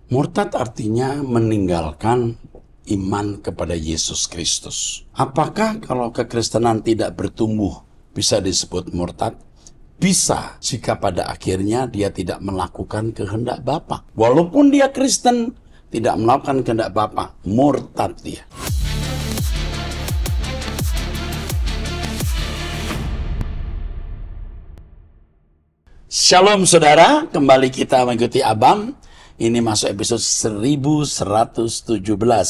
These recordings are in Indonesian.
Murtad artinya meninggalkan iman kepada Yesus Kristus. Apakah kalau kekristenan tidak bertumbuh bisa disebut murtad? Bisa, jika pada akhirnya dia tidak melakukan kehendak Bapa. Walaupun dia Kristen, tidak melakukan kehendak Bapa, murtad dia. Shalom saudara, kembali kita mengikuti Abam. Ini masuk episode 1117.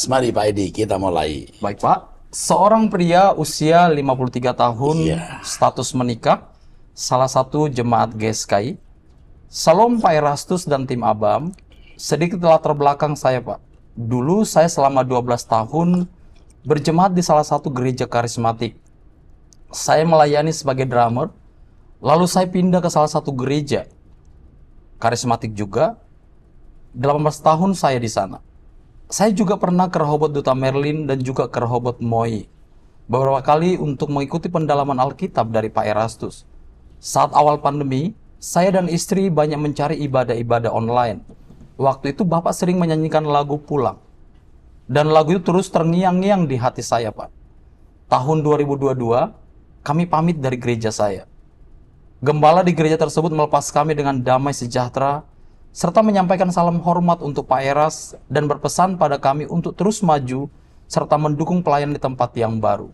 Mari Pak Edi, kita mulai. Baik Pak, seorang pria usia 53 tahun, status menikah, salah satu jemaat GSKI. Salam Pak Erastus dan tim Abam. Sedikit latar belakang saya Pak. Dulu saya selama 12 tahun berjemaat di salah satu gereja karismatik. Saya melayani sebagai drummer, lalu saya pindah ke salah satu gereja karismatik juga. 18 tahun saya di sana. Saya juga pernah ke Rehoboth Duta Merlin dan juga ke Rehoboth Moi beberapa kali untuk mengikuti pendalaman Alkitab dari Pak Erastus. Saat awal pandemi, saya dan istri banyak mencari ibadah-ibadah online. Waktu itu Bapak sering menyanyikan lagu Pulang. Dan lagu itu terus terngiang-ngiang di hati saya, Pak. Tahun 2022, kami pamit dari gereja saya. Gembala di gereja tersebut melepas kami dengan damai sejahtera, serta menyampaikan salam hormat untuk Pak Eras dan berpesan pada kami untuk terus maju serta mendukung pelayan di tempat yang baru.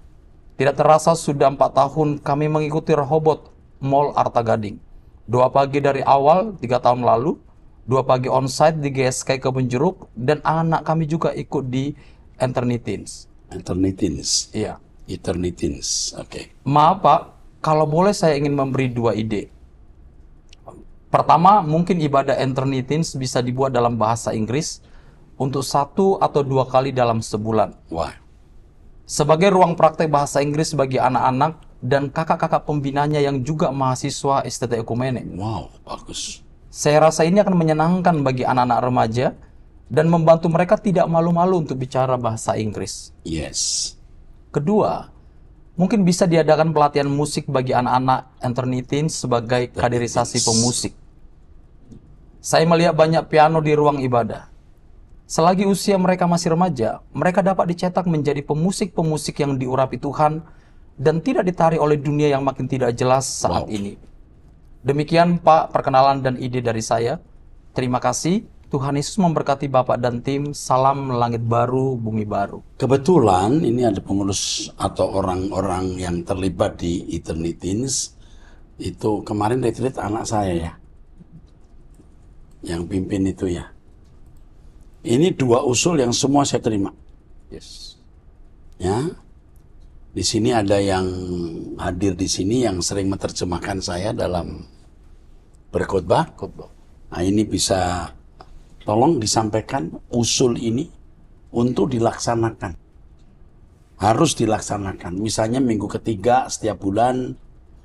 Tidak terasa sudah 4 tahun kami mengikuti Rehoboth Mall Arta Gading. 2 pagi dari awal 3 tahun lalu, 2 pagi onsite di GSKI Kebun Jeruk, dan anak kami juga ikut di Eternity Teens. Iya. Eternity Teens, oke. Maaf Pak, kalau boleh saya ingin memberi 2 ide. Pertama, mungkin ibadah Eternity Teens bisa dibuat dalam bahasa Inggris untuk 1 atau 2 kali dalam sebulan. Wah. Sebagai ruang praktek bahasa Inggris bagi anak-anak dan kakak-kakak pembinanya yang juga mahasiswa STT Ekumene. Wow, bagus. Saya rasa ini akan menyenangkan bagi anak-anak remaja dan membantu mereka tidak malu-malu untuk bicara bahasa Inggris. Yes. Kedua, mungkin bisa diadakan pelatihan musik bagi anak-anak Eternity Teens sebagai kaderisasi pemusik. Saya melihat banyak piano di ruang ibadah. Selagi usia mereka masih remaja, mereka dapat dicetak menjadi pemusik-pemusik yang diurapi Tuhan dan tidak ditarik oleh dunia yang makin tidak jelas saat ini. Demikian Pak, perkenalan dan ide dari saya. Terima kasih. Tuhan Yesus memberkati Bapak dan tim. Salam langit baru, bumi baru. Kebetulan ini ada pengurus atau orang-orang yang terlibat di Eternity Teens. Itu kemarin retreat anak saya ya, yang pimpin itu ya. Ini 2 usul yang semua saya terima. Yes. Ya. Di sini ada yang hadir di sini yang sering menerjemahkan saya dalam berkhotbah. Nah, ini bisa tolong disampaikan usul ini untuk dilaksanakan. Harus dilaksanakan. Misalnya minggu ketiga setiap bulan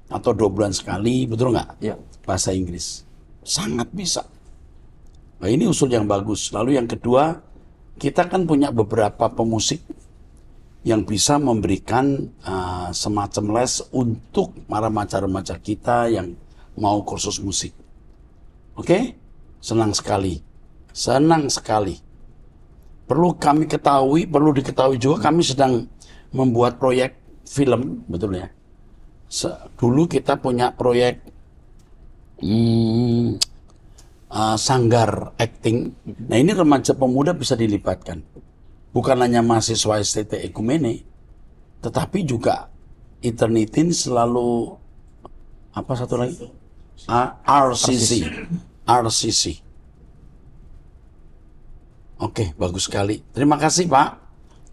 atau 2 bulan sekali, betul nggak? Ya. Bahasa Inggris. Sangat bisa. Nah, ini usul yang bagus. Lalu yang kedua, kita kan punya beberapa pemusik yang bisa memberikan semacam les untuk para remaja-remaja kita yang mau kursus musik. Oke? Senang sekali. Senang sekali. Perlu diketahui juga kami sedang membuat proyek film, betul ya? Dulu kita punya proyek sanggar acting. Nah, ini remaja pemuda bisa dilibatkan. Bukan hanya mahasiswa STT Ekumene, tetapi juga Eternity Teens selalu apa satu lagi? RCC. Oke, bagus sekali. Terima kasih Pak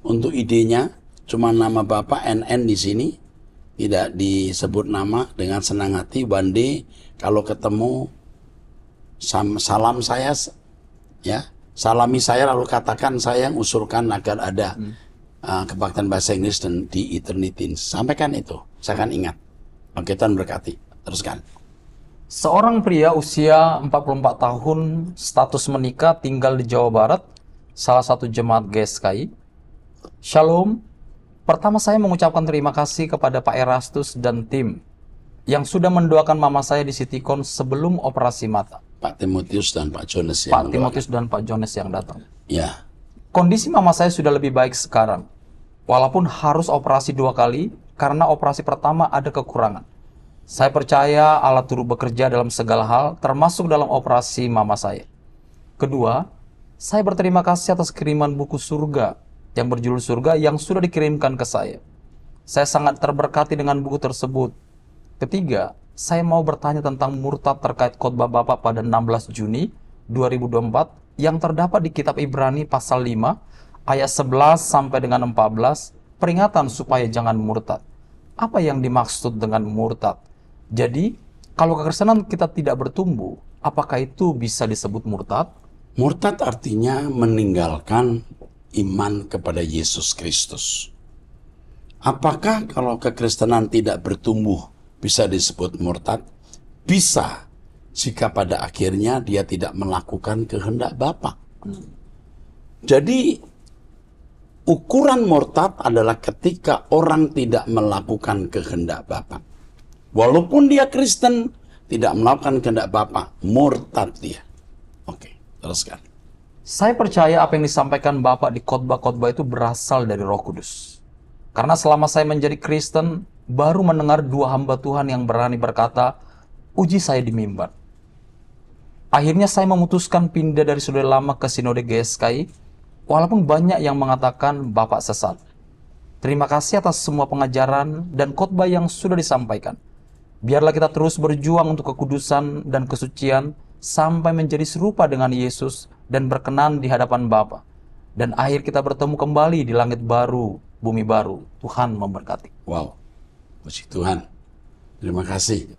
untuk idenya. Cuma nama Bapak NN di sini, tidak disebut nama. Dengan senang hati, one day kalau ketemu, salam saya ya, salami saya, lalu katakan saya yang usulkan agar ada kebaktian bahasa Inggris dan di Eternity Teens. Sampaikan itu, saya akan ingat. Oke, Tuhan berkati. Teruskan. Seorang pria usia 44 tahun, status menikah, tinggal di Jawa Barat, salah satu jemaat GSKI. Shalom. Pertama saya mengucapkan terima kasih kepada Pak Erastus dan tim yang sudah mendoakan mama saya di Citycon sebelum operasi mata. Pak Timotius dan Pak Jones yang Pak mendoakan. Timotius dan Pak Jones yang datang. Ya, Kondisi mama saya sudah lebih baik sekarang. Walaupun harus operasi 2 kali, karena operasi pertama ada kekurangan. Saya percaya Allah turut bekerja dalam segala hal, termasuk dalam operasi mama saya. Kedua, saya berterima kasih atas kiriman buku surga yang berjudul Surga yang sudah dikirimkan ke saya. Saya sangat terberkati dengan buku tersebut. Ketiga, saya mau bertanya tentang murtad terkait khotbah Bapak pada 16 Juni 2024 yang terdapat di kitab Ibrani pasal 5 ayat 11 sampai dengan 14, peringatan supaya jangan murtad. Apa yang dimaksud dengan murtad? Jadi, kalau kekristenan kita tidak bertumbuh, apakah itu bisa disebut murtad? murtad artinya meninggalkan iman kepada Yesus Kristus. Apakah kalau kekristenan tidak bertumbuh bisa disebut murtad? Bisa, jika pada akhirnya dia tidak melakukan kehendak Bapa. Jadi, ukuran murtad adalah ketika orang tidak melakukan kehendak Bapa. Walaupun dia Kristen, tidak melakukan kehendak Bapa, murtad dia. Oke, teruskan. Saya percaya apa yang disampaikan Bapak di khotbah-khotbah itu berasal dari Roh Kudus. Karena selama saya menjadi Kristen, baru mendengar 2 hamba Tuhan yang berani berkata, uji saya di mimbar. Akhirnya saya memutuskan pindah dari Sinode Lama ke Sinode GSKI, walaupun banyak yang mengatakan Bapak sesat. Terima kasih atas semua pengajaran dan khotbah yang sudah disampaikan. Biarlah kita terus berjuang untuk kekudusan dan kesucian sampai menjadi serupa dengan Yesus dan berkenan di hadapan Bapa. Dan akhir kita bertemu kembali di langit baru, bumi baru. Tuhan memberkati. Wow, puji Tuhan. Terima kasih.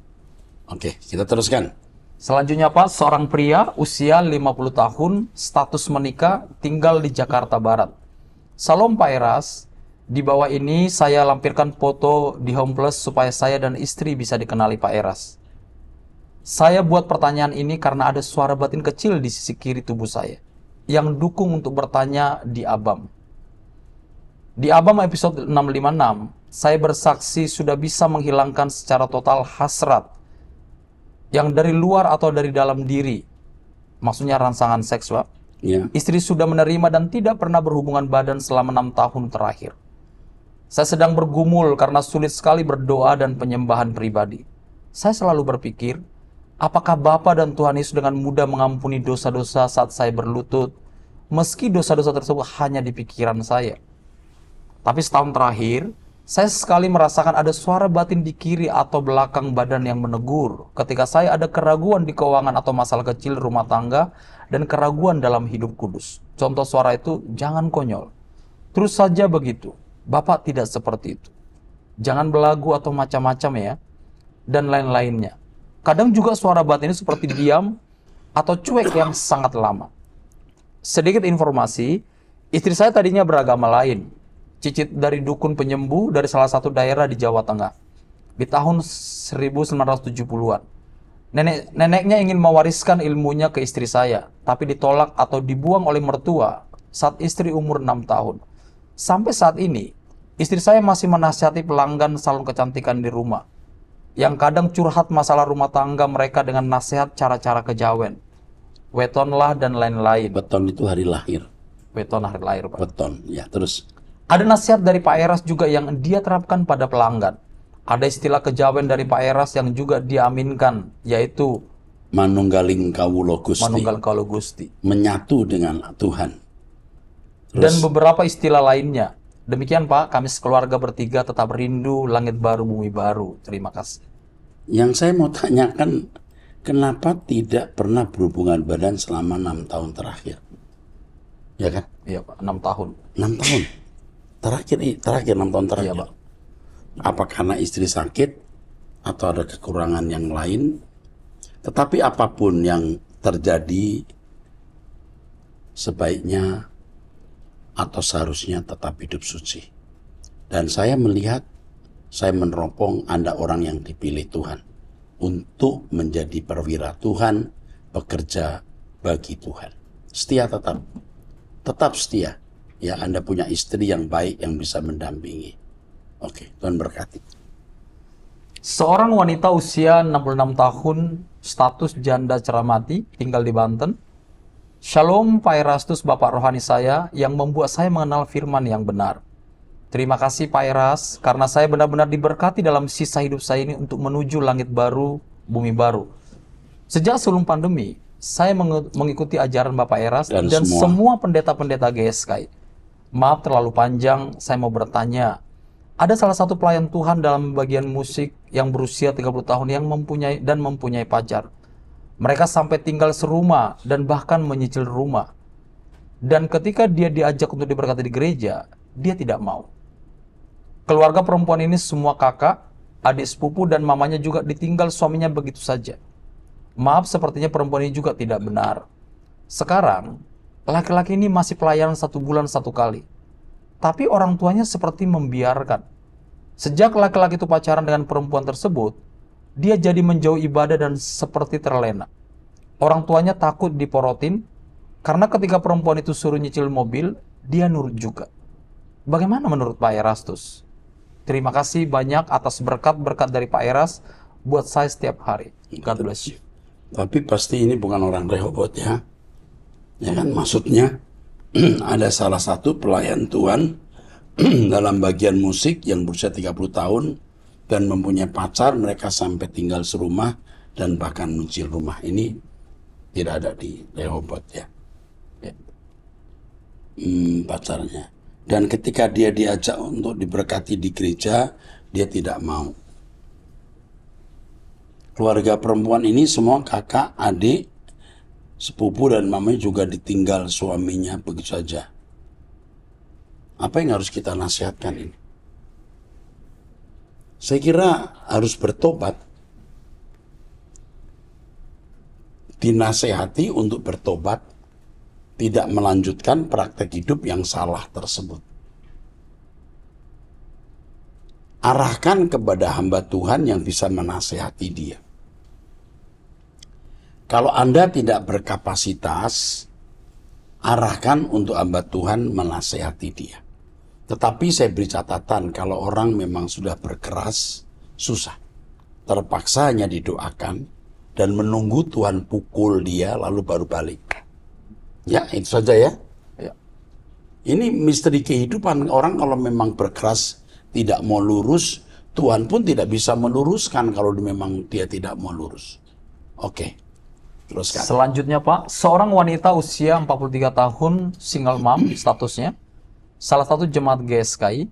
Oke, kita teruskan. Selanjutnya Pak, seorang pria usia 50 tahun, status menikah, tinggal di Jakarta Barat. Salam Pak Eras, di bawah ini saya lampirkan foto di Home Plus supaya saya dan istri bisa dikenali Pak Eras. Saya buat pertanyaan ini karena ada suara batin kecil di sisi kiri tubuh saya yang dukung untuk bertanya di Abam. Di Abam episode 656, saya bersaksi sudah bisa menghilangkan secara total hasrat yang dari luar atau dari dalam diri. Maksudnya rangsangan seks, Pak. Ya. Istri sudah menerima dan tidak pernah berhubungan badan selama 6 tahun terakhir. Saya sedang bergumul karena sulit sekali berdoa dan penyembahan pribadi. Saya selalu berpikir, apakah Bapa dan Tuhan Yesus dengan mudah mengampuni dosa-dosa saat saya berlutut, meski dosa-dosa tersebut hanya di pikiran saya? Tapi setahun terakhir, saya sekali merasakan ada suara batin di kiri atau belakang badan yang menegur ketika saya ada keraguan di keuangan atau masalah kecil rumah tangga dan keraguan dalam hidup kudus. Contoh suara itu, jangan konyol. Terus saja begitu. Bapak tidak seperti itu. Jangan belagu atau macam-macam ya. Dan lain-lainnya. Kadang juga suara batin ini seperti diam atau cuek yang sangat lama. Sedikit informasi, istri saya tadinya beragama lain. Cicit dari dukun penyembuh dari salah satu daerah di Jawa Tengah. Di tahun 1970-an. Neneknya ingin mewariskan ilmunya ke istri saya, tapi ditolak atau dibuang oleh mertua saat istri umur 6 tahun. Sampai saat ini, istri saya masih menasihati pelanggan salon kecantikan di rumah, yang kadang curhat masalah rumah tangga mereka dengan nasihat cara-cara kejawen. Weton lah dan lain-lain. Weton itu hari lahir. Weton hari lahir, Pak. Weton, ya terus. Ada nasihat dari Pak Eras juga yang dia terapkan pada pelanggan. Ada istilah kejawen dari Pak Eras yang juga diaminkan, yaitu Manunggaling Kawula Gusti. Manunggal Kawula Gusti. Menyatu dengan Tuhan. Terus, Dan beberapa istilah lainnya. Demikian Pak, kami sekeluarga bertiga tetap rindu langit baru, bumi baru. Terima kasih. yang saya mau tanyakan, kenapa tidak pernah berhubungan badan selama 6 tahun terakhir? Ya kan? Iya Pak, 6 tahun. 6 tahun. Terakhir 6 tahun terakhir. Iya Pak. Apa karena istri sakit atau ada kekurangan yang lain? Tetapi apapun yang terjadi, sebaiknya atau seharusnya tetap hidup suci. Dan saya melihat, saya meneropong Anda orang yang dipilih Tuhan untuk menjadi perwira Tuhan, bekerja bagi Tuhan. Setia tetap setia. Ya, Anda punya istri yang baik yang bisa mendampingi. Oke, Tuhan berkati. Seorang wanita usia 66 tahun, status janda ceramati, tinggal di Banten. Shalom Pak Erastus, Bapak rohani saya, yang membuat saya mengenal firman yang benar. Terima kasih Pak Eras, karena saya benar-benar diberkati dalam sisa hidup saya ini untuk menuju langit baru, bumi baru. Sejak sebelum pandemi, saya mengikuti ajaran Bapak Eras dan semua pendeta-pendeta GSKI. Maaf terlalu panjang, saya mau bertanya. Ada salah satu pelayan Tuhan dalam bagian musik yang berusia 30 tahun yang mempunyai pacar. Mereka sampai tinggal serumah dan bahkan menyicil rumah. Dan ketika dia diajak untuk diberkati di gereja, dia tidak mau. Keluarga perempuan ini semua kakak, adik sepupu dan mamanya juga ditinggal suaminya begitu saja. Maaf, sepertinya perempuan ini juga tidak benar. Sekarang, laki-laki ini masih pelayanan 1 bulan 1 kali. Tapi orang tuanya seperti membiarkan. Sejak laki-laki itu pacaran dengan perempuan tersebut, dia jadi menjauh ibadah dan seperti terlena. Orang tuanya takut diporotin, karena ketika perempuan itu suruh nyicil mobil, dia nurut juga. Bagaimana menurut Pak Erastus? Terima kasih banyak atas berkat-berkat dari Pak Eras buat saya setiap hari. God bless you. Tapi pasti ini bukan orang Rehoboth ya. Ya kan, maksudnya ada salah satu pelayan Tuhan dalam bagian musik yang berusia 30 tahun dan mempunyai pacar, mereka sampai tinggal serumah dan bahkan mencil rumah. Ini tidak ada di Rehoboth ya. Pacarnya. Dan ketika dia diajak untuk diberkati di gereja, dia tidak mau. Keluarga perempuan ini semua kakak, adik, sepupu dan mamanya juga ditinggal suaminya begitu saja. Apa yang harus kita nasihatkan ini? Saya kira harus bertobat. Dinasehati untuk bertobat, tidak melanjutkan praktek hidup yang salah tersebut. Arahkan kepada hamba Tuhan yang bisa menasehati dia. Kalau Anda tidak berkapasitas, arahkan untuk hamba Tuhan menasehati dia. Tetapi saya beri catatan, kalau orang memang sudah berkeras, susah. Terpaksa hanya didoakan dan menunggu Tuhan pukul dia lalu baru balik. Ya, itu saja ya. Ini misteri kehidupan. Orang kalau memang berkeras tidak mau lurus, Tuhan pun tidak bisa meluruskan kalau memang dia tidak mau lurus. Oke. Teruskan. Selanjutnya Pak, seorang wanita usia 43 tahun, single mom statusnya, salah satu jemaat GSKI.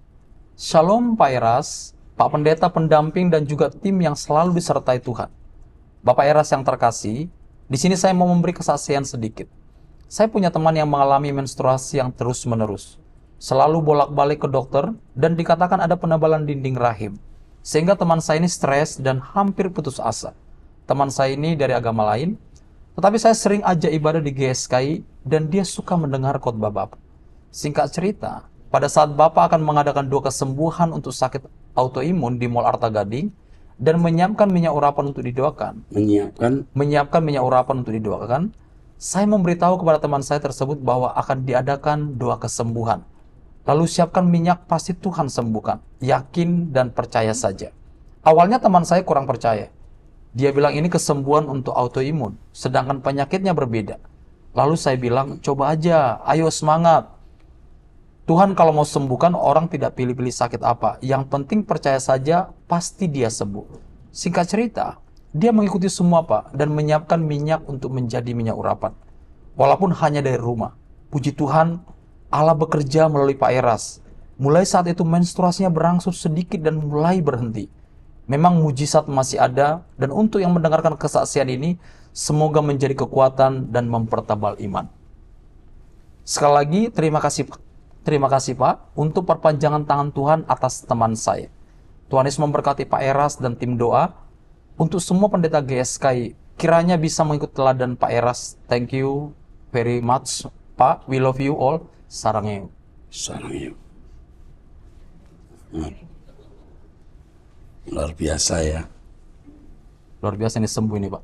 Shalom Pak Eras, Pak Pendeta pendamping dan juga tim yang selalu disertai Tuhan. Bapak Eras yang terkasih, di sini saya mau memberi kesaksian sedikit. Saya punya teman yang mengalami menstruasi yang terus-menerus. Selalu bolak-balik ke dokter dan dikatakan ada penebalan dinding rahim. Sehingga teman saya ini stres dan hampir putus asa. Teman saya ini dari agama lain, tetapi saya sering ajak ibadah di GSKI dan dia suka mendengar khotbah Bapak. Singkat cerita, pada saat Bapak akan mengadakan 2 kesembuhan untuk sakit autoimun di Mall Arta Gading dan menyiapkan minyak urapan untuk didoakan. Menyiapkan minyak urapan untuk didoakan. Saya memberitahu kepada teman saya tersebut bahwa akan diadakan 2 kesembuhan. Lalu siapkan minyak, pasti Tuhan sembuhkan. Yakin dan percaya saja. Awalnya teman saya kurang percaya. Dia bilang ini kesembuhan untuk autoimun, sedangkan penyakitnya berbeda. Lalu saya bilang, coba aja, ayo semangat. Tuhan kalau mau sembuhkan, orang tidak pilih-pilih sakit apa. Yang penting percaya saja, pasti dia sembuh. Singkat cerita, dia mengikuti semua Pak, dan menyiapkan minyak untuk menjadi minyak urapan. Walaupun hanya dari rumah. Puji Tuhan, Allah bekerja melalui Pak Eras. Mulai saat itu menstruasinya berangsur sedikit dan mulai berhenti. Memang mujizat masih ada, dan untuk yang mendengarkan kesaksian ini, semoga menjadi kekuatan dan mempertebal iman. Sekali lagi, terima kasih Pak, untuk perpanjangan tangan Tuhan atas teman saya. Tuhan Yesus memberkati Pak Eras dan tim doa. Untuk semua pendeta GSKI, kiranya bisa mengikut teladan Pak Eras. Thank you very much, Pak. We love you all. Sarang you. Luar biasa ya. Luar biasa ini sembuh ini Pak.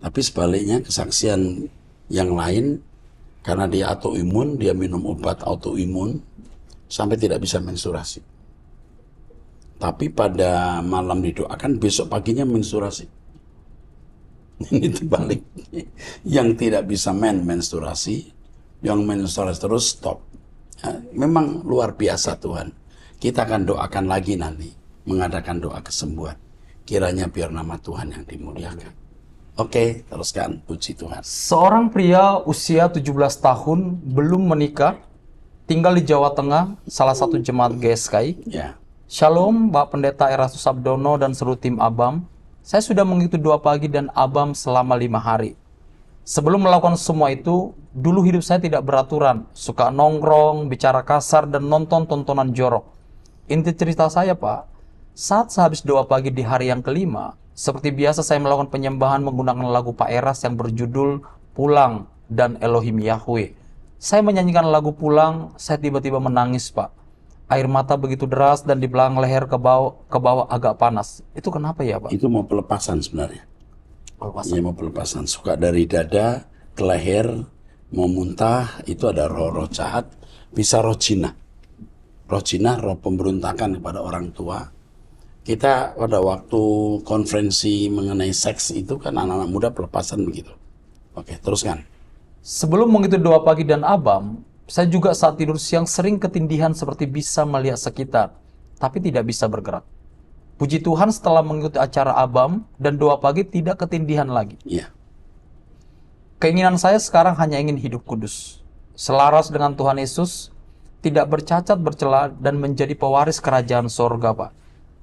Tapi sebaliknya kesaksian yang lain, karena dia autoimun, dia minum obat autoimun sampai tidak bisa menstruasi. Tapi pada malam didoakan, besok paginya menstruasi. Ini terbalik. Yang tidak bisa menstruasi, yang menstruasi terus stop. Ya, memang luar biasa Tuhan. Kita akan doakan lagi nanti, mengadakan doa kesembuhan. Kiranya biar nama Tuhan yang dimuliakan. Oke, teruskan. Puji Tuhan. Seorang pria usia 17 tahun belum menikah, tinggal di Jawa Tengah, salah satu jemaat GSKI. Ya. Shalom, Pak Pendeta Erastus Abdono dan seluruh tim ABAM. Saya sudah mengikuti doa pagi dan ABAM selama 5 hari. Sebelum melakukan semua itu, dulu hidup saya tidak beraturan, suka nongkrong, bicara kasar, dan nonton tontonan jorok. Inti cerita saya, Pak, saat sehabis doa pagi di hari yang kelima, seperti biasa saya melakukan penyembahan menggunakan lagu Pak Eras yang berjudul Pulang dan Elohim Yahweh. Saya menyanyikan lagu Pulang, saya tiba-tiba menangis, Pak. Air mata begitu deras dan di belakang leher ke bawah agak panas. Itu kenapa ya, Pak? Itu mau pelepasan sebenarnya. Pelepasan. Ya, mau pelepasan. Suka dari dada ke leher, mau muntah, itu ada roh-roh jahat. Bisa roh Cina. Roh Cina, roh pemberontakan kepada orang tua. Kita pada waktu konferensi mengenai seks itu kan anak-anak muda pelepasan begitu. Oke, teruskan. Sebelum mengikuti doa pagi dan ABAM, saya juga saat tidur siang sering ketindihan seperti bisa melihat sekitar, tapi tidak bisa bergerak. Puji Tuhan setelah mengikuti acara ABAM dan doa pagi tidak ketindihan lagi. Iya. Keinginan saya sekarang hanya ingin hidup kudus, selaras dengan Tuhan Yesus, tidak bercacat bercela dan menjadi pewaris kerajaan sorga, Pak.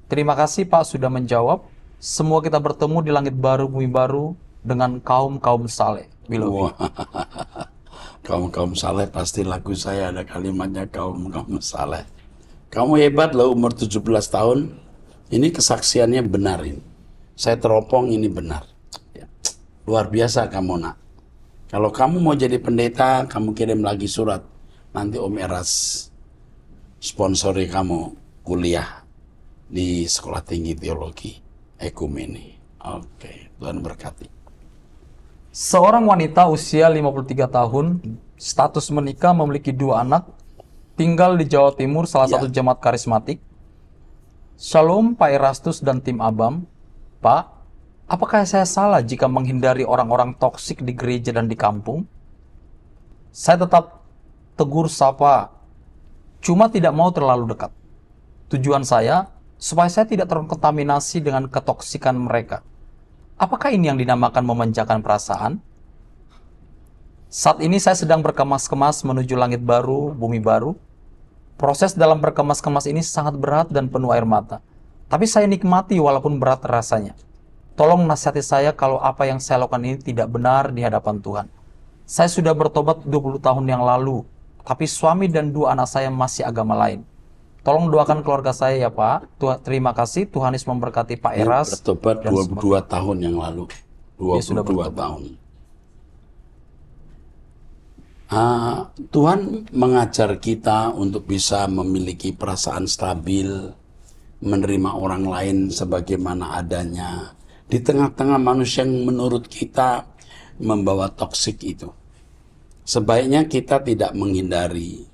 Terima kasih Pak sudah menjawab. Semua kita bertemu di langit baru, bumi baru dengan kaum-kaum saleh. Wah. Kaum-kaum saleh, pasti lagu saya ada kalimatnya kaum-kaum saleh. Kamu hebat loh, umur 17 tahun. Ini kesaksiannya benar ini. Saya teropong ini benar. Luar biasa kamu nak. Kalau kamu mau jadi pendeta, kamu kirim lagi surat. Nanti Om Eras sponsori kamu kuliah di Sekolah Tinggi Teologi Ekumene. Oke, Tuhan berkati. Seorang wanita usia 53 tahun, status menikah, memiliki 2 anak, tinggal di Jawa Timur, salah satu jemaat karismatik. Shalom Pak Erastus dan tim ABAM. Pak, apakah saya salah jika menghindari orang-orang toksik di gereja dan di kampung? Saya tetap tegur sapa, cuma tidak mau terlalu dekat. Tujuan saya, supaya saya tidak terkontaminasi dengan ketoksikan mereka. Apakah ini yang dinamakan memanjakan perasaan? Saat ini saya sedang berkemas-kemas menuju langit baru, bumi baru. Proses dalam berkemas-kemas ini sangat berat dan penuh air mata. Tapi saya nikmati walaupun berat rasanya. Tolong nasihati saya kalau apa yang saya lakukan ini tidak benar di hadapan Tuhan. Saya sudah bertobat 20 tahun yang lalu, tapi suami dan 2 anak saya masih agama lain. Tolong doakan keluarga saya ya Pak. Terima kasih, Tuhan Yesus memberkati Pak Eras. Bertobat 22 tahun yang lalu. 22 tahun. Tuhan mengajar kita untuk bisa memiliki perasaan stabil, menerima orang lain sebagaimana adanya, di tengah-tengah manusia yang menurut kita membawa toksik itu. Sebaiknya kita tidak menghindari,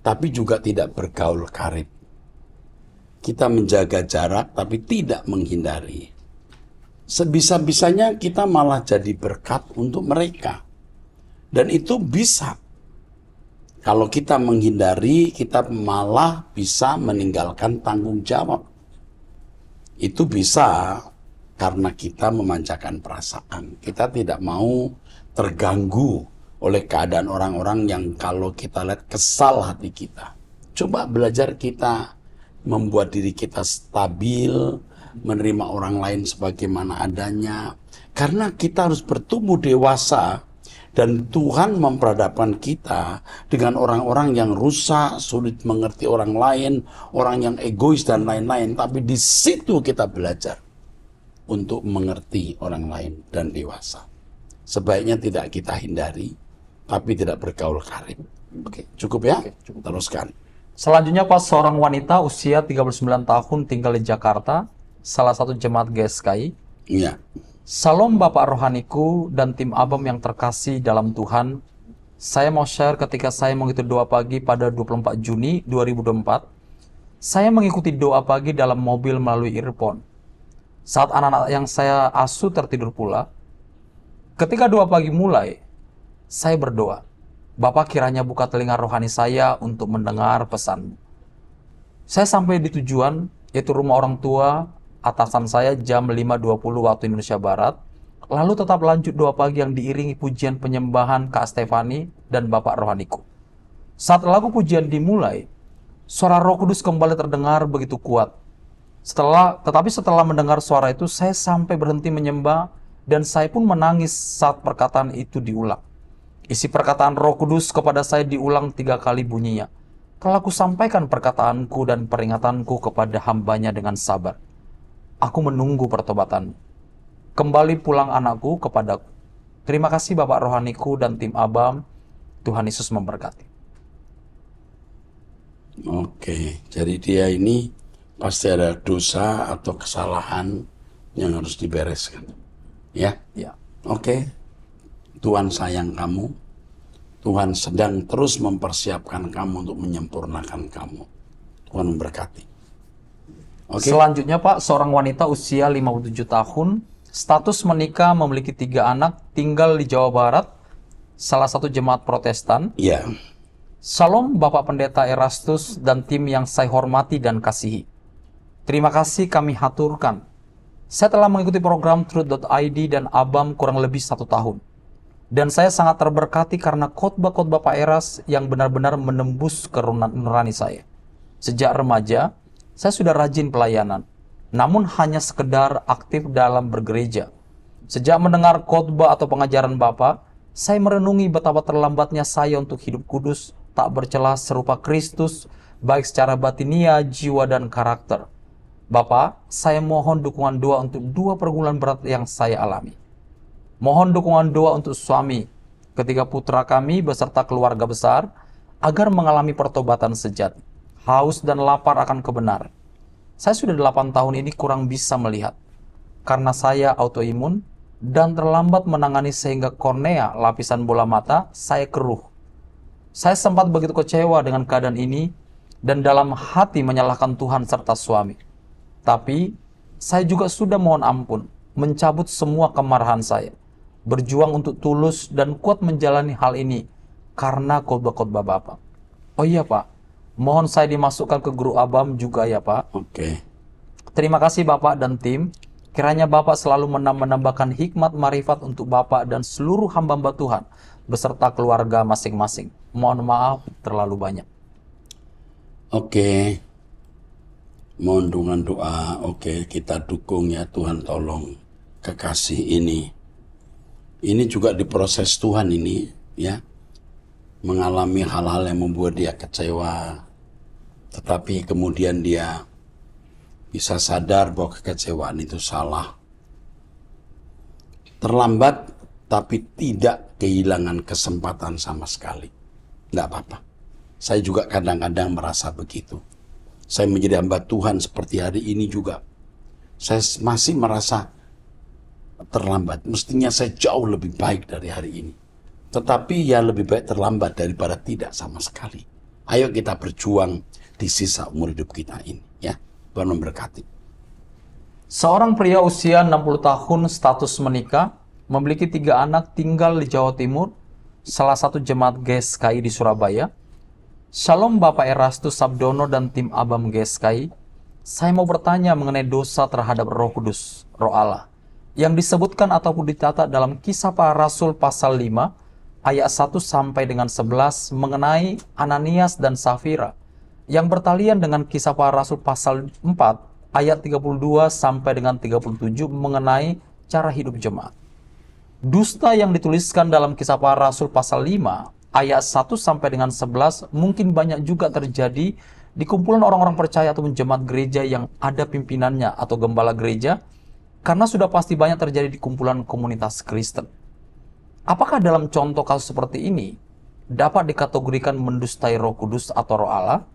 tapi juga tidak bergaul karib. Kita menjaga jarak, tapi tidak menghindari. Sebisa-bisanya kita malah jadi berkat untuk mereka. Dan itu bisa. Kalau kita menghindari, kita malah bisa meninggalkan tanggung jawab. Itu bisa karena kita memanjakan perasaan. Kita tidak mau terganggu oleh keadaan orang-orang yang kalau kita lihat kesal hati kita. Coba belajar kita membuat diri kita stabil, menerima orang lain sebagaimana adanya. Karena kita harus bertumbuh dewasa dan Tuhan memperhadapkan kita dengan orang-orang yang rusak, sulit mengerti orang lain, orang yang egois dan lain-lain. Tapi di situ kita belajar untuk mengerti orang lain dan dewasa. Sebaiknya tidak kita hindari, tapi tidak bergaul karib. Oke, cukup ya? Cukup. Teruskan. Selanjutnya Pak, seorang wanita usia 39 tahun tinggal di Jakarta, salah satu jemaat GSKI. Iya. Salam Bapak Rohaniku dan tim ABAM yang terkasih dalam Tuhan. Saya mau share ketika saya mengikuti doa pagi pada 24 Juni 2024. Saya mengikuti doa pagi dalam mobil melalui earphone. Saat anak-anak yang saya asuh tertidur pula, ketika doa pagi mulai, saya berdoa, Bapak kiranya buka telinga rohani saya untuk mendengar pesan-Mu. Saya sampai di tujuan, yaitu rumah orang tua atasan saya jam 5.20 waktu Indonesia Barat, lalu tetap lanjut doa pagi yang diiringi pujian penyembahan Kak Stefani dan Bapak Rohaniku. Saat lagu pujian dimulai, suara Roh Kudus kembali terdengar begitu kuat. Tetapi setelah mendengar suara itu, saya sampai berhenti menyembah dan saya pun menangis saat perkataan itu diulang. Isi perkataan Roh Kudus kepada saya diulang 3 kali bunyinya. Telah ku sampaikan perkataanku dan peringatanku kepada hambanya dengan sabar. Aku menunggu pertobatan. Kembali pulang anakku kepadaku. Terima kasih Bapak Rohaniku dan tim Abam. Tuhan Yesus memberkati. Oke, jadi dia ini pasti ada dosa atau kesalahan yang harus dibereskan. Ya? Ya. Oke. Tuhan sayang kamu. Tuhan sedang terus mempersiapkan kamu untuk menyempurnakan kamu. Tuhan memberkati. Oke. Selanjutnya Pak, seorang wanita usia 57 tahun, status menikah, memiliki 3 anak, tinggal di Jawa Barat, salah satu jemaat Protestan. Ya. Shalom Bapak Pendeta Erastus dan tim yang saya hormati dan kasihi. Terima kasih kami haturkan. Saya telah mengikuti program Truth.id dan Abam kurang lebih 1 tahun. Dan saya sangat terberkati karena khotbah-khotbah Pak Eras yang benar-benar menembus ke nurani saya. Sejak remaja, saya sudah rajin pelayanan, namun hanya sekedar aktif dalam bergereja. Sejak mendengar khotbah atau pengajaran Bapak, saya merenungi betapa terlambatnya saya untuk hidup kudus, tak bercela serupa Kristus, baik secara batinia, jiwa, dan karakter. Bapak, saya mohon dukungan doa untuk 2 pergumulan berat yang saya alami. Mohon dukungan doa untuk suami, ketika putra kami beserta keluarga besar, agar mengalami pertobatan sejati, haus dan lapar akan kebenaran. Saya sudah 8 tahun ini kurang bisa melihat, karena saya autoimun dan terlambat menangani sehingga kornea, lapisan bola mata, saya keruh. Saya sempat begitu kecewa dengan keadaan ini, dan dalam hati menyalahkan Tuhan serta suami. Tapi, saya juga sudah mohon ampun, mencabut semua kemarahan saya, berjuang untuk tulus dan kuat menjalani hal ini karena khotbah-khotbah Bapak. Oh iya Pak, mohon saya dimasukkan ke guru Abam juga ya Pak. Oke. Terima kasih Bapak dan tim. Kiranya Bapak selalu menambahkan hikmat marifat untuk Bapak dan seluruh hamba-hamba Tuhan beserta keluarga masing-masing. Mohon maaf terlalu banyak. Oke. Mohon dukungan doa. Oke, kita dukung ya, Tuhan tolong kekasih ini. Ini juga diproses Tuhan ini, ya. Mengalami hal-hal yang membuat dia kecewa. Tetapi kemudian dia bisa sadar bahwa kekecewaan itu salah. Terlambat, tapi tidak kehilangan kesempatan sama sekali. Tidak apa-apa. Saya juga kadang-kadang merasa begitu. Saya menjadi hamba Tuhan seperti hari ini juga. Saya masih merasa terlambat. Mestinya saya jauh lebih baik dari hari ini. Tetapi ya lebih baik terlambat daripada tidak sama sekali. Ayo kita berjuang di sisa umur hidup kita ini. Ya, Tuhan memberkati. Seorang pria usia 60 tahun status menikah, memiliki 3 anak, tinggal di Jawa Timur, salah satu jemaat GSKI di Surabaya. Shalom Bapak Erastus Sabdono dan tim Abam GSKI. Saya mau bertanya mengenai dosa terhadap Roh Kudus, Roh Allah, yang disebutkan ataupun ditata dalam Kisah Para Rasul pasal 5 ayat 1 sampai dengan 11 mengenai Ananias dan Safira, yang bertalian dengan Kisah Para Rasul pasal 4 ayat 32 sampai dengan 37 mengenai cara hidup jemaat. Dusta yang dituliskan dalam Kisah Para Rasul pasal 5 ayat 1 sampai dengan 11 mungkin banyak juga terjadi di kumpulan orang-orang percaya ataupun jemaat gereja yang ada pimpinannya atau gembala gereja, karena sudah pasti banyak terjadi di kumpulan komunitas Kristen. Apakah dalam contoh kasus seperti ini dapat dikategorikan mendustai Roh Kudus atau Roh Allah?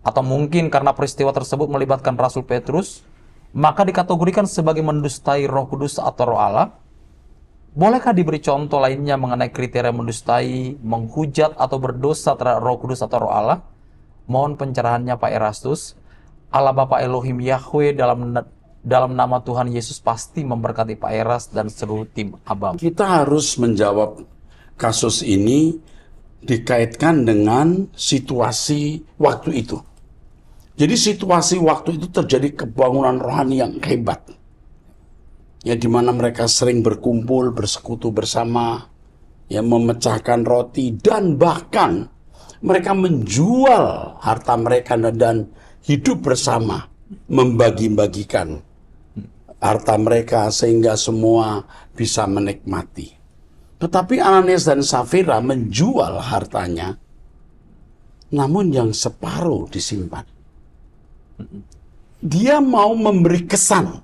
Atau mungkin karena peristiwa tersebut melibatkan Rasul Petrus, maka dikategorikan sebagai mendustai Roh Kudus atau Roh Allah? Bolehkah diberi contoh lainnya mengenai kriteria mendustai, menghujat atau berdosa terhadap Roh Kudus atau Roh Allah? Mohon pencerahannya Pak Erastus. Allah Bapa Elohim Yahweh dalam nama Tuhan Yesus pasti memberkati Pak Eras dan seluruh tim Abam. Kita harus menjawab kasus ini dikaitkan dengan situasi waktu itu. Jadi situasi waktu itu terjadi kebangunan rohani yang hebat. Ya, di mana mereka sering berkumpul, bersekutu bersama, ya, memecahkan roti, dan bahkan mereka menjual harta mereka dan hidup bersama, membagi-bagikan harta mereka sehingga semua bisa menikmati. Tetapi Ananias dan Safira menjual hartanya, namun yang separuh disimpan. Dia mau memberi kesan.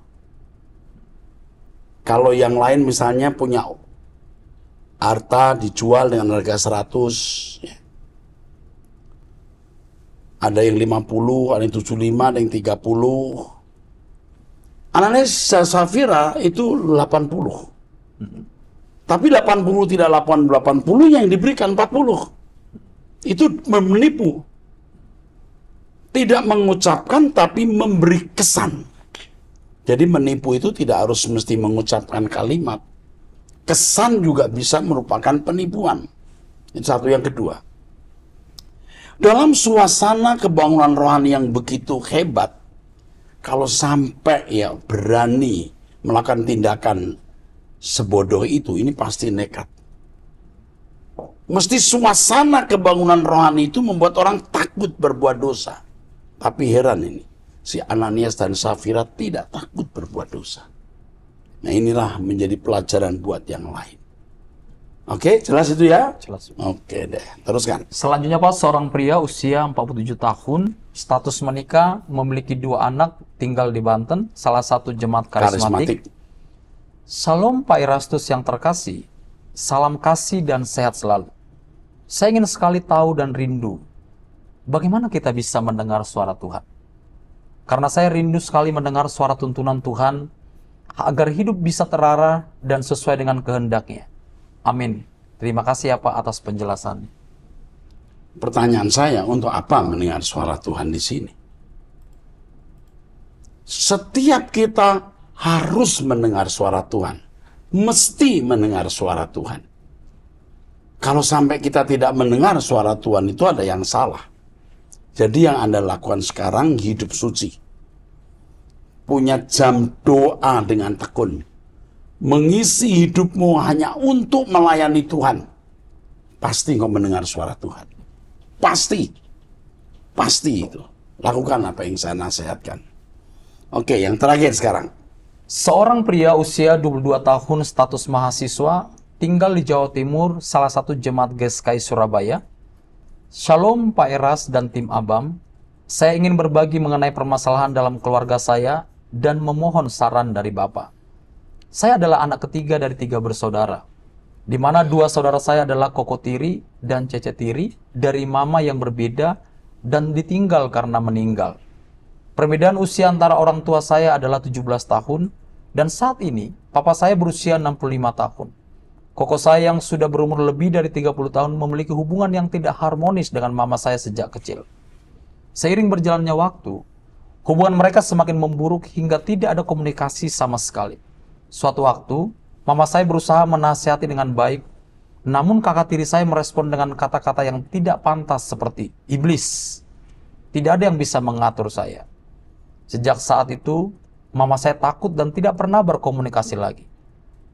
Kalau yang lain misalnya punya harta dijual dengan harga 100, ya. Ada yang 50, ada yang 75, ada yang 30. Ananias dan Safira itu 80. Tapi 80 tidak 80 yang diberikan 40. Itu menipu. Tidak mengucapkan tapi memberi kesan. Jadi menipu itu tidak harus mesti mengucapkan kalimat. Kesan juga bisa merupakan penipuan. Itu satu. Yang kedua, dalam suasana kebangunan rohani yang begitu hebat, kalau sampai ya berani melakukan tindakan sebodoh itu, ini pasti nekat. Mesti suasana kebangunan rohani itu membuat orang takut berbuat dosa. Tapi heran ini, si Ananias dan Safira tidak takut berbuat dosa. Nah, inilah menjadi pelajaran buat yang lain. Oke, jelas itu ya? Jelas. Oke deh, teruskan. Selanjutnya Pak, seorang pria usia 47 tahun, status menikah, memiliki 2 anak, tinggal di Banten, salah satu jemaat karismatik. Salam Pak Erastus yang terkasih, salam kasih dan sehat selalu. Saya ingin sekali tahu dan rindu, bagaimana kita bisa mendengar suara Tuhan? Karena saya rindu sekali mendengar suara tuntunan Tuhan, agar hidup bisa terarah dan sesuai dengan kehendaknya. Amin. Terima kasih ya Pak atas penjelasannya. Pertanyaan saya, untuk apa mendengar suara Tuhan di sini? Setiap kita harus mendengar suara Tuhan. Mesti mendengar suara Tuhan. Kalau sampai kita tidak mendengar suara Tuhan, itu ada yang salah. Jadi yang Anda lakukan sekarang, hidup suci. Punya jam doa dengan tekun. Mengisi hidupmu hanya untuk melayani Tuhan. Pasti kau mendengar suara Tuhan. Pasti. Pasti itu. Lakukan apa yang saya nasihatkan. Oke, yang terakhir sekarang. Seorang pria usia 22 tahun, status mahasiswa, tinggal di Jawa Timur, salah satu jemaat GSKI Surabaya. Shalom Pak Eras dan tim Abam. Saya ingin berbagi mengenai permasalahan dalam keluarga saya dan memohon saran dari Bapak. Saya adalah anak ketiga dari 3 bersaudara, di mana 2 saudara saya adalah Koko Tiri dan Cece Tiri dari mama yang berbeda dan ditinggal karena meninggal. Perbedaan usia antara orang tua saya adalah 17 tahun, dan saat ini papa saya berusia 65 tahun. Koko saya yang sudah berumur lebih dari 30 tahun memiliki hubungan yang tidak harmonis dengan mama saya sejak kecil. Seiring berjalannya waktu, hubungan mereka semakin memburuk hingga tidak ada komunikasi sama sekali. Suatu waktu, mama saya berusaha menasihati dengan baik, namun kakak tiri saya merespon dengan kata-kata yang tidak pantas seperti iblis. Tidak ada yang bisa mengatur saya. Sejak saat itu, mama saya takut dan tidak pernah berkomunikasi lagi.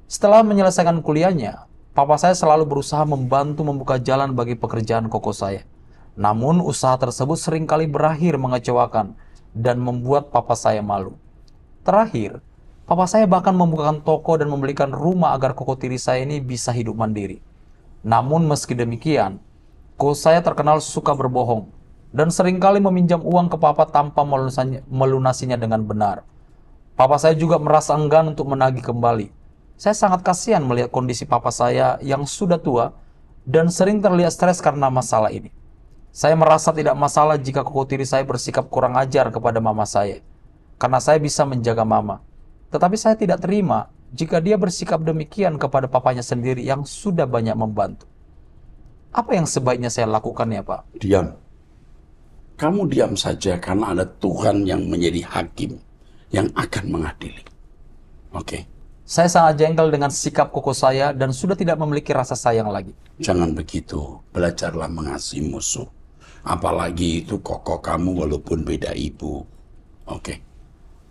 Setelah menyelesaikan kuliahnya, papa saya selalu berusaha membantu membuka jalan bagi pekerjaan koko saya. Namun, usaha tersebut seringkali berakhir mengecewakan dan membuat papa saya malu. Terakhir, papa saya bahkan membukakan toko dan membelikan rumah agar koko tiri saya ini bisa hidup mandiri. Namun meski demikian, koko saya terkenal suka berbohong dan seringkali meminjam uang ke papa tanpa melunasinya dengan benar. Papa saya juga merasa enggan untuk menagih kembali. Saya sangat kasihan melihat kondisi papa saya yang sudah tua dan sering terlihat stres karena masalah ini. Saya merasa tidak masalah jika koko tiri saya bersikap kurang ajar kepada mama saya, karena saya bisa menjaga mama. Tetapi saya tidak terima jika dia bersikap demikian kepada papanya sendiri yang sudah banyak membantu. Apa yang sebaiknya saya lakukan ya Pak? Diam. kamu diam saja karena ada Tuhan yang menjadi hakim yang akan mengadili. Oke. Saya sangat jengkel dengan sikap koko saya dan sudah tidak memiliki rasa sayang lagi. Jangan begitu. Belajarlah mengasihi musuh. Apalagi itu koko kamu walaupun beda ibu. Oke.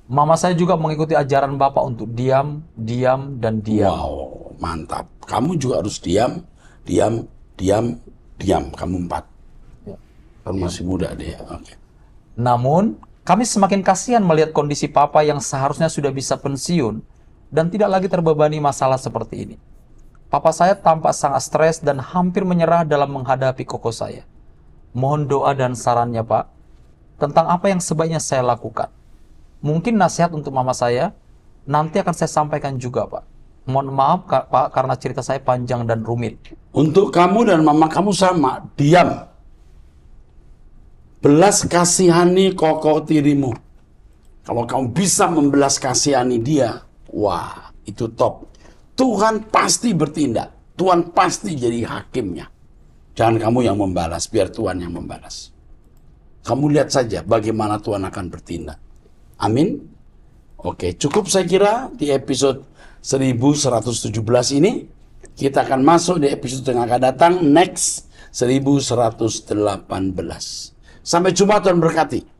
Mama saya juga mengikuti ajaran Bapak untuk diam, diam, dan diam. Wow, mantap. Kamu juga harus diam, diam, diam, diam. Kamu 4. Ya. Kamu masih muda deh. Oke. Namun, kami semakin kasihan melihat kondisi Papa yang seharusnya sudah bisa pensiun dan tidak lagi terbebani masalah seperti ini. Papa saya tampak sangat stres dan hampir menyerah dalam menghadapi koko saya. Mohon doa dan sarannya, Pak, tentang apa yang sebaiknya saya lakukan. Mungkin nasihat untuk mama saya nanti akan saya sampaikan juga, Pak. Mohon maaf, Pak, karena cerita saya panjang dan rumit. Untuk kamu dan mama kamu sama, diam. Belas kasihani koko tirimu. Kalau kamu bisa membelas kasihani dia, wah, itu top. Tuhan pasti bertindak. Tuhan pasti jadi hakimnya. Jangan kamu yang membalas, biar Tuhan yang membalas. Kamu lihat saja bagaimana Tuhan akan bertindak. Amin. Oke, cukup saya kira di episode 1117 ini. Kita akan masuk di episode yang akan datang, next 1118. Sampai jumpa, Tuhan berkati.